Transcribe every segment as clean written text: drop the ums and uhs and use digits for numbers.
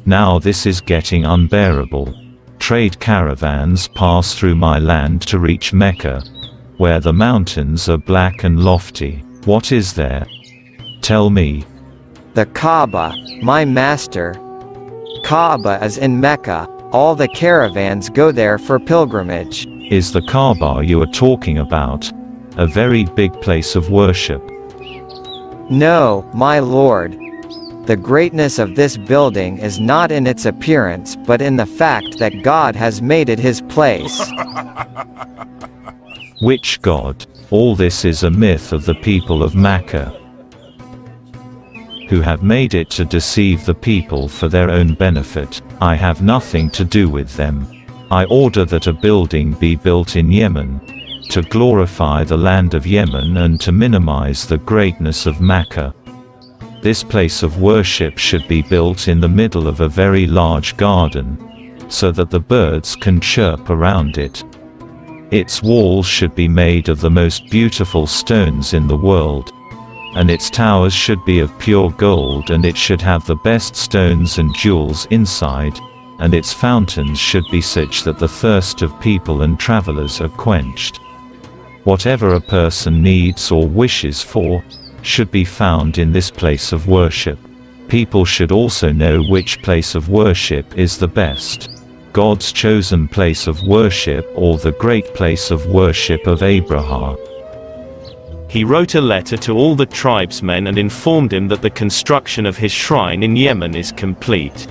Now this is getting unbearable. Trade caravans pass through my land to reach Mecca, where the mountains are black and lofty. What is there? Tell me. The Kaaba, my master. Kaaba is in Mecca. All the caravans go there for pilgrimage. Is the Kaaba you are talking about a very big place of worship? No, my lord. The greatness of this building is not in its appearance but in the fact that God has made it his place. Which God? All this is a myth of the people of Mecca, who have made it to deceive the people for their own benefit. I have nothing to do with them. I order that a building be built in Yemen, to glorify the land of Yemen and to minimize the greatness of Mecca. This place of worship should be built in the middle of a very large garden, so that the birds can chirp around it. Its walls should be made of the most beautiful stones in the world, and its towers should be of pure gold, and it should have the best stones and jewels inside, and its fountains should be such that the thirst of people and travelers are quenched. Whatever a person needs or wishes for, should be found in this place of worship. People should also know which place of worship is the best. God's chosen place of worship or the great place of worship of Abraha. He wrote a letter to all the tribesmen and informed him that the construction of his shrine in Yemen is complete.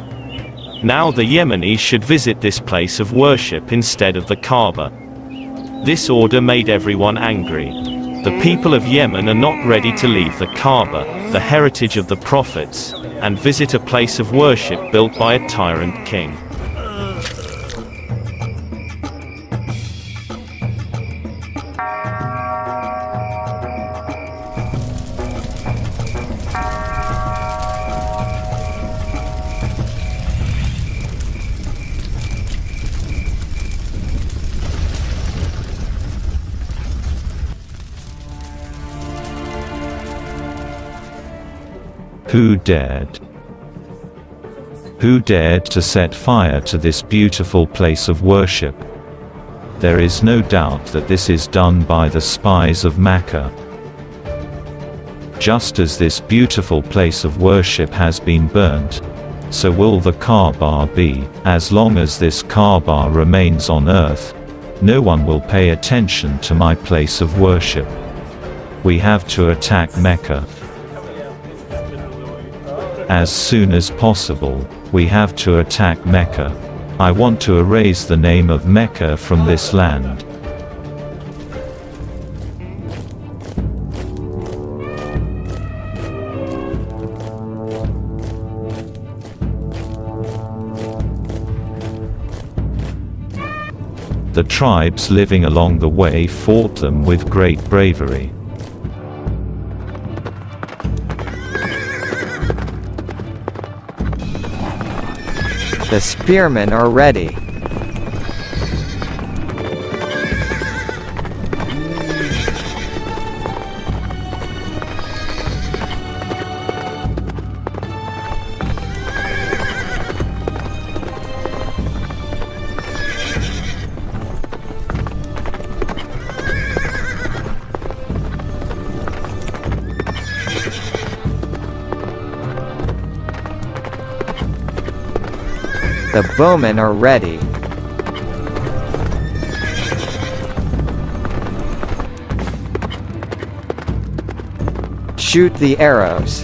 Now the Yemenis should visit this place of worship instead of the Kaaba. This order made everyone angry. The people of Yemen are not ready to leave the Kaaba, the heritage of the prophets, and visit a place of worship built by a tyrant king. Who dared? Who dared to set fire to this beautiful place of worship? There is no doubt that this is done by the spies of Mecca. Just as this beautiful place of worship has been burnt, so will the Kaaba be. As long as this Kaaba remains on earth, no one will pay attention to my place of worship. We have to attack Mecca. As soon as possible, we have to attack Mecca. I want to erase the name of Mecca from this land. The tribes living along the way fought them with great bravery. The spearmen are ready. The bowmen are ready. Shoot the arrows.